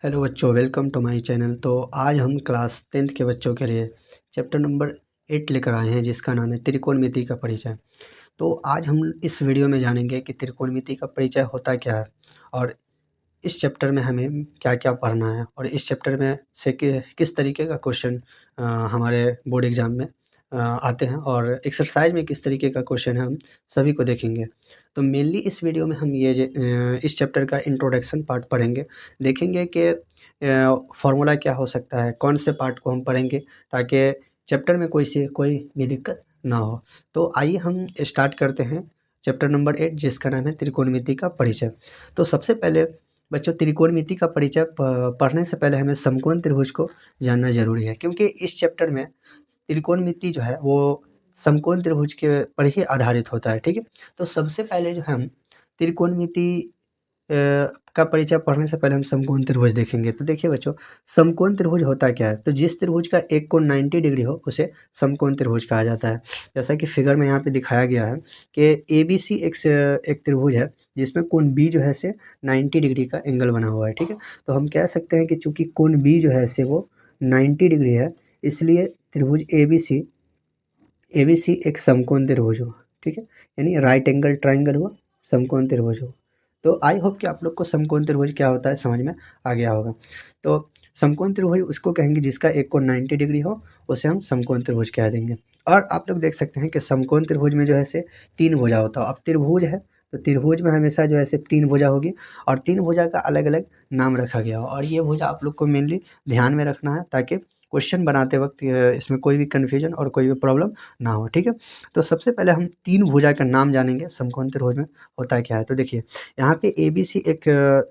Hello बच्चों, welcome to my channel. तो आज हम क्लास 10th के बच्चों के लिए चैप्टर नंबर 8 लेकर आए हैं, जिसका नाम है त्रिकोणमिति का परिचय। तो आज हम इस वीडियो में जानेंगे कि त्रिकोणमिति का परिचय होता क्या है और इस चैप्टर में हमें क्या-क्या पढ़ना है और इस चैप्टर में से किस तरीके का क्वेश्चन हमारे बोर्ड एग्ज़ाम में आते हैं और एक्सरसाइज में किस तरीके का क्वेश्चन है, हम सभी को देखेंगे। तो मेनली इस वीडियो में हम इस चैप्टर का इंट्रोडक्शन पार्ट पढ़ेंगे। देखेंगे कि फ़ॉर्मूला क्या हो सकता है, कौन से पार्ट को हम पढ़ेंगे ताकि चैप्टर में कोई भी दिक्कत ना हो। तो आइए हम स्टार्ट करते हैं चैप्टर नंबर 8, जिसका नाम है त्रिकोणमिति का परिचय। तो सबसे पहले बच्चों, त्रिकोणमिति का परिचय पढ़ने से पहले हमें समकोण त्रिभुज को जानना ज़रूरी है, क्योंकि इस चैप्टर में त्रिकोणमिति जो है वो समकोण त्रिभुज के पर ही आधारित होता है, ठीक है? तो सबसे पहले जो हम त्रिकोणमिति का परिचय पढ़ने से पहले हम समकोण त्रिभुज देखेंगे। तो देखिए बच्चों, समकोण त्रिभुज होता क्या है? तो जिस त्रिभुज का एक कोण 90 डिग्री हो उसे समकोण त्रिभुज कहा जाता है। जैसा कि फिगर में यहाँ पे दिखाया गया है कि एबीसी एक त्रिभुज है जिसमें कोण बी जो है से 90 डिग्री का एंगल बना हुआ है, ठीक है? तो हम कह सकते हैं कि चूँकि कोण बी जो है से वो 90 डिग्री है, इसलिए त्रिभुज एबीसी एक समकोण त्रिभुज हुआ, ठीक है? यानी राइट एंगल ट्रायंगल हुआ, समकोण त्रिभुज हुआ। तो आई होप कि आप लोग को समकोण त्रिभुज क्या होता है समझ में आ गया होगा। तो समकोण त्रिभुज उसको कहेंगे जिसका एक कोण 90 डिग्री हो, उसे हम समकोण त्रिभुज कह देंगे। और आप लोग देख सकते हैं कि समकोण त्रिभुज में जो है से 3 भुजा होता है। अब त्रिभुज है तो त्रिभुज में हमेशा जो है से 3 भुजा होगी और 3 भुजा का अलग-अलग नाम रखा गया हो, और ये भुजा आप लोग को मेनली ध्यान में रखना है ताकि क्वेश्चन बनाते वक़्त इसमें कोई भी कन्फ्यूजन और कोई भी प्रॉब्लम ना हो, ठीक है? तो सबसे पहले हम 3 भुजा का नाम जानेंगे समकोण त्रिभुज में होता क्या है। तो देखिए, यहाँ पे एबीसी एक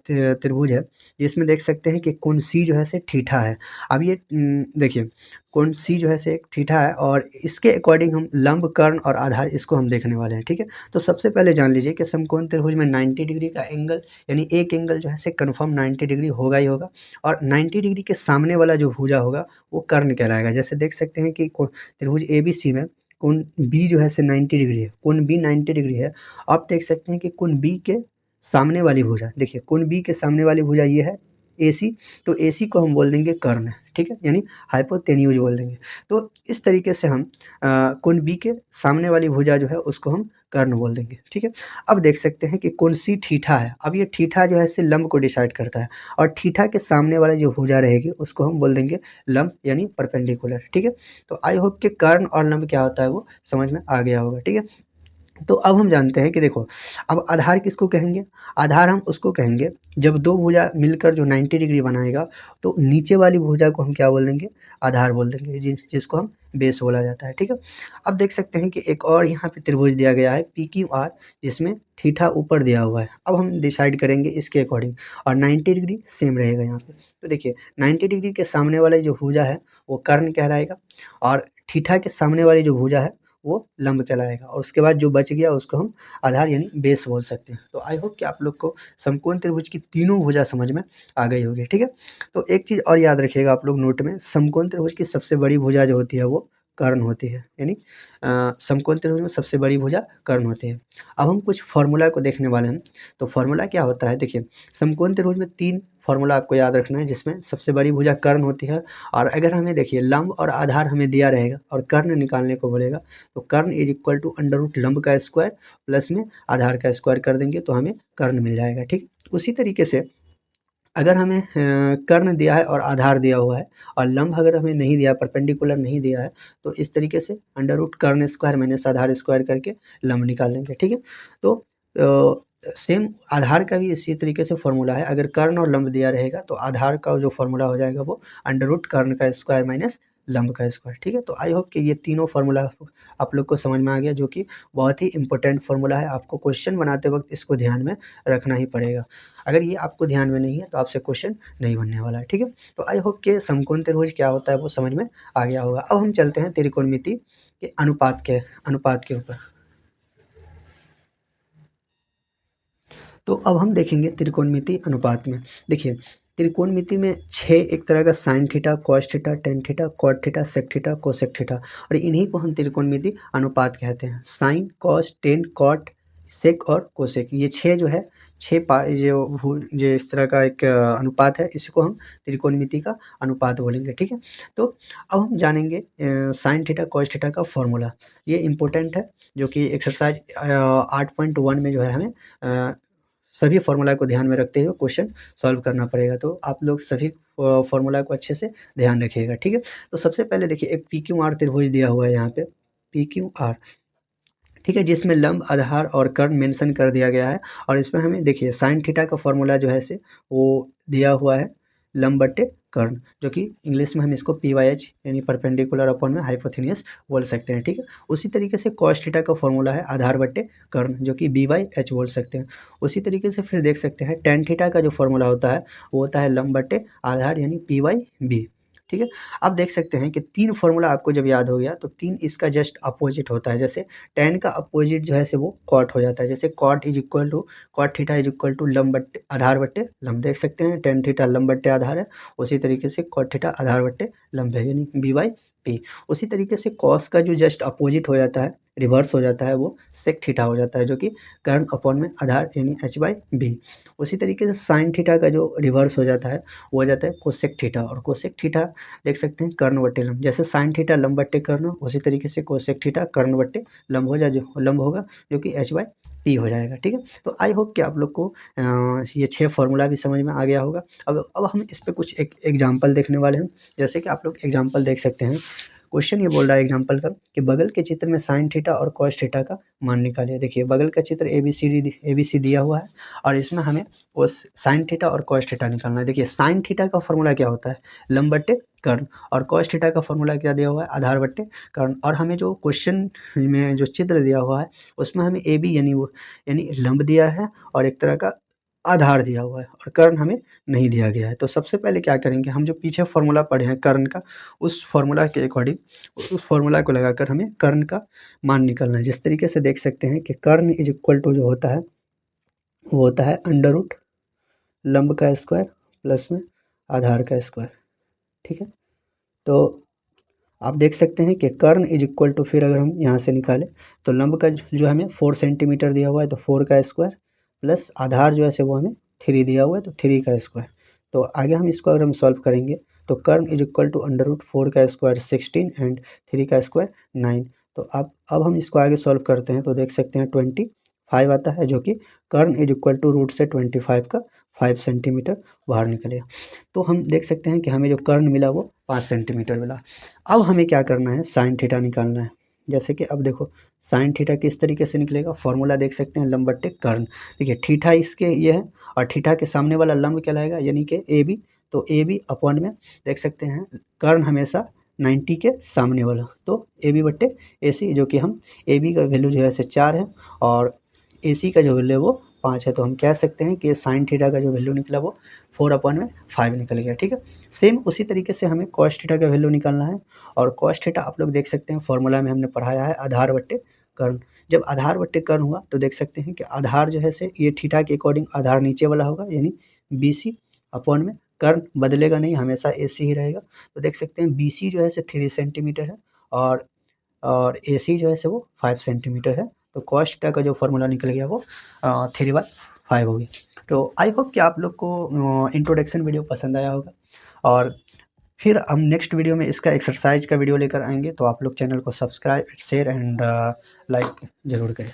त्रिभुज है जिसमें देख सकते हैं कि कोण सी जो है से थीटा है। अब ये देखिए, कोण सी जो है से एक थीटा है और इसके अकॉर्डिंग हम लंब, कर्ण और आधार इसको हम देखने वाले हैं, ठीक है? तो सबसे पहले जान लीजिए कि समकोण त्रिभुज में 90 डिग्री का एंगल, यानी एक एंगल जो है से कन्फर्म 90 डिग्री होगा ही होगा, और 90 डिग्री के सामने वाला जो भुजा होगा वो कर्ण कहलाएगा। जैसे देख सकते हैं कि त्रिभुज एबीसी में कोण बी जो है से 90 डिग्री है, कोण बी 90 डिग्री है। आप देख सकते हैं कि कोण बी के सामने वाली भुजा, देखिए कोण बी के सामने वाली भुजा ये है एसी, तो एसी को हम बोल देंगे कर्ण, ठीक है? यानी हाइपोटेन्यूज बोल देंगे। तो इस तरीके से हम कोण बी के सामने वाली भुजा जो है उसको हम कर्ण बोल देंगे, ठीक है? अब देख सकते हैं कि कोण सी थीटा है। अब ये थीटा जो है से लंब को डिसाइड करता है, और थीटा के सामने वाली जो भुजा रहेगी उसको हम बोल देंगे लंब, यानी परपेंडिकुलर, ठीक है? तो आई होप कि कर्ण और लंब क्या होता है वो समझ में आ गया होगा, ठीक है? तो अब हम जानते हैं कि देखो, अब आधार किसको कहेंगे? आधार हम उसको कहेंगे जब दो भुजा मिलकर जो 90 डिग्री बनाएगा, तो नीचे वाली भुजा को हम क्या बोल देंगे? आधार बोल देंगे, जिसको हम बेस बोला जाता है, ठीक है? अब देख सकते हैं कि एक और यहाँ पे त्रिभुज दिया गया है PQR, जिसमें थीटा ऊपर दिया हुआ है। अब हम डिसाइड करेंगे इसके अकॉर्डिंग, और 90 डिग्री सेम रहेगा यहाँ पे। तो देखिए, 90 डिग्री के सामने वाली जो भुजा है वो कर्ण कहलाएगा, और थीटा के सामने वाली जो भुजा है वो लंब कहलाएगा, और उसके बाद जो बच गया उसको हम आधार यानी बेस बोल सकते हैं। तो आई होप कि आप लोग को समकोण त्रिभुज की तीनों भुजा समझ में आ गई होगी, ठीक है? तो एक चीज़ और याद रखिएगा आप लोग नोट में, समकोण त्रिभुज की सबसे बड़ी भुजा जो होती है वो कर्ण होती है, यानी समकोण त्रिभुज में सबसे बड़ी भुजा कर्ण होती है। अब हम कुछ फार्मूला को देखने वाले हैं। तो फार्मूला क्या होता है, देखिए, समकोण त्रिभुज में 3 फार्मूला आपको याद रखना है, जिसमें सबसे बड़ी भुजा कर्ण होती है, और अगर हमें देखिए लंब और आधार हमें दिया रहेगा और कर्ण निकालने को बोलेगा, तो कर्ण is equal to under root लंब का स्क्वायर प्लस में आधार का स्क्वायर कर देंगे तो हमें कर्ण मिल जाएगा, ठीक? उसी तरीके से अगर हमें कर्ण दिया है और आधार दिया हुआ है, और लंब अगर हमें नहीं दिया, परपेंडिकुलर नहीं दिया है, तो इस तरीके से अंडर रूट कर्ण स्क्वायर माइनस आधार स्क्वायर करके लंब निकाल लेंगे, ठीक है? तो सेम आधार का भी इसी तरीके से फॉर्मूला है। अगर कर्ण और लंब दिया रहेगा तो आधार का जो फॉर्मूला हो जाएगा वो अंडर रूट कर्ण का स्क्वायर माइनस लंब का स्क्वायर, ठीक है? तो आई होप कि ये तीनों फार्मूला आप लोग को समझ में आ गया, जो कि बहुत ही इंपॉर्टेंट फार्मूला है। आपको क्वेश्चन बनाते वक्त इसको ध्यान में रखना ही पड़ेगा। अगर ये आपको ध्यान में नहीं है तो आपसे क्वेश्चन नहीं बनने वाला है, ठीक है? तो आई होप कि समकोण त्रिभुज क्या होता है वो समझ में आ गया होगा। अब हम चलते हैं त्रिकोणमिति के अनुपात के ऊपर। तो अब हम देखेंगे त्रिकोणमिति अनुपात में। देखिए, त्रिकोणमिति में 6 एक तरह का sine theta, cos theta, tan theta, cot theta, sec theta, cosec theta, और इन्हीं को हम त्रिकोणमिति अनुपात कहते हैं। Sine, cos, tan, cot, sec और कोसेक, ये 6 जो है जो इस तरह का एक अनुपात है, इसको हम त्रिकोणमिति का अनुपात बोलेंगे, ठीक है। तो अब हम जानेंगे साइन थीटा कॉस थीटा का फॉर्मूला। ये इम्पोर्टेंट है, जो कि एक्सरसाइज 8.1 में जो है हमें सभी फॉर्मूला को ध्यान में रखते हुए क्वेश्चन सॉल्व करना पड़ेगा। तो आप लोग सभी फॉर्मूला को अच्छे से ध्यान रखिएगा, ठीक है। तो सबसे पहले देखिए, एक पी क्यू आर त्रिभुज दिया हुआ है यहाँ पे, पी क्यू आर, ठीक है, जिसमें लंब, आधार और कर्ण मेंशन कर दिया गया है। और इसमें हमें देखिए साइन थीटा का फॉर्मूला जो है से वो दिया हुआ है लंब बटे कर्ण, जो कि इंग्लिश में हम इसको पी वाई एच यानी परपेंडिकुलर अपॉन में हाइपोथेनियस बोल सकते हैं, ठीक है। उसी तरीके से कॉस थीटा का फॉर्मूला है आधार बटे कर्ण, जो कि बी वाई एच बोल सकते हैं। उसी तरीके से फिर देख सकते हैं टेन थीटा का जो फॉर्मूला होता है वो होता है लंब बटे आधार यानी पी वाई बी, ठीक है। अब देख सकते हैं कि 3 फॉर्मूला आपको जब याद हो गया तो 3 इसका जस्ट अपोजिट होता है। जैसे tan का अपोजिट जो है से वो cot हो जाता है। जैसे cot is equal to cot theta is equal to लंब बट्टे आधार बट्टे लंब, देख सकते हैं tan थीटा लंब बट्टे आधार है, उसी तरीके से cot थीटा आधार बट्टे लंब है, यानी बी बाई पी। उसी तरीके से cos का जो जस्ट अपोजिट हो जाता है, रिवर्स हो जाता है, वो sec थीटा हो जाता है, जो कि कर्ण अपॉन में आधार यानी h बाई बी। उसी तरीके से साइन थीटा का जो रिवर्स हो जाता है वो हो जाता है कोसेक थीटा, और कोसेक थीटा देख सकते हैं कर्ण बट्टे लंब। जैसे साइन थीटा लंब बट्टे कर्ण, उसी तरीके से कोसेक थीटा कर्ण बट्टे लंब हो जाए, जो लंब होगा जो कि एच बाई पी हो जाएगा, ठीक है। तो आई होप कि आप लोग को ये 6 फॉर्मूला भी समझ में आ गया होगा। अब हम इस पे कुछ एक एग्जाम्पल देखने वाले हैं। जैसे कि आप लोग एग्जाम्पल देख सकते हैं, क्वेश्चन ये बोल रहा है एग्जाम्पल का कि बगल के चित्र में साइन थीटा और कॉस थीटा का मान निकालिए। देखिए बगल का चित्र ए बी सी दिया हुआ है, और इसमें हमें वो साइन थीटा और कॉस थीटा निकालना है। देखिए साइन थीटा का फॉर्मूला क्या होता है, लंब बट्टे कर्ण, और कॉस थीटा का फॉर्मूला क्या दिया हुआ है, आधार बट्टे कर्ण। और हमें जो क्वेश्चन में जो चित्र दिया हुआ है उसमें हमें ए बी यानी लंब दिया है, और एक तरह का आधार दिया हुआ है, और कर्ण हमें नहीं दिया गया है। तो सबसे पहले क्या करेंगे, हम जो पीछे फॉर्मूला पढ़े हैं कर्ण का, उस फॉर्मूला के अकॉर्डिंग उस फॉर्मूला को लगाकर हमें कर्ण का मान निकालना है। जिस तरीके से देख सकते हैं कि कर्ण इज इक्वल टू जो होता है वो होता है अंडर रूट लंब का स्क्वायर प्लस में आधार का स्क्वायर, ठीक है। तो आप देख सकते हैं कि कर्ण इज इक्वल टू, फिर अगर हम यहाँ से निकालें तो लंब का जो हमें 4 सेंटीमीटर दिया हुआ है तो 4 का स्क्वायर, प्लस आधार जो है से वो हमें 3 दिया हुआ है तो 3 का स्क्वायर। तो आगे हम इसको अगर हम सॉल्व करेंगे तो कर्ण is equal to under root 4 का स्क्वायर 16 एंड 3 का स्क्वायर 9। तो अब हम इसको आगे सॉल्व करते हैं तो देख सकते हैं 25 आता है, जो कि कर्ण इज इक्वल टू रूट से 25 का 5 सेंटीमीटर बाहर निकलेगा। तो हम देख सकते हैं कि हमें जो कर्ण मिला वो 5 सेंटीमीटर मिला। अब हमें क्या करना है, साइन थीटा निकालना है। जैसे कि अब देखो साइन थीटा किस तरीके से निकलेगा, फॉर्मूला देख सकते हैं लंब बट्टे कर्ण। देखिए थीटा इसके ये है, और थीटा के सामने वाला लंब कहलाएगा यानी कि ए बी। तो ए बी अपॉन में देख सकते हैं कर्ण हमेशा 90 के सामने वाला, तो ए बी बट्टे ए सी, जो कि हम ए बी का वैल्यू जो है से 4 है और ए सी का जो वैल्यू है वो 5 है। तो हम कह सकते हैं कि साइन थीटा का जो वैल्यू निकला वो 4/5 निकल गया, ठीक है। सेम उसी तरीके से हमें कॉस थीटा का वैल्यू निकालना है, और कॉस थीटा आप लोग देख सकते हैं फॉर्मूला में हमने पढ़ाया है आधार बट्टे कर्ण। जब आधार बट्टे कर्ण हुआ तो देख सकते हैं कि आधार जो है से ये थीटा के अकॉर्डिंग आधार नीचे वाला होगा यानी बी सी अपॉन में कर्ण बदलेगा नहीं, हमेशा ए सी ही रहेगा। तो देख सकते हैं बी सी जो है से 3 सेंटीमीटर है, और ए सी जो है से वो 5 सेंटीमीटर है। तो कॉस थीटा का जो फॉर्मूला निकल गया वो 3/5 हो गया। तो आई होप कि आप लोग को इंट्रोडक्शन वीडियो पसंद आया होगा, और फिर हम नेक्स्ट वीडियो में इसका एक्सरसाइज का वीडियो लेकर आएंगे। तो आप लोग चैनल को सब्सक्राइब, शेयर एंड लाइक ज़रूर करें।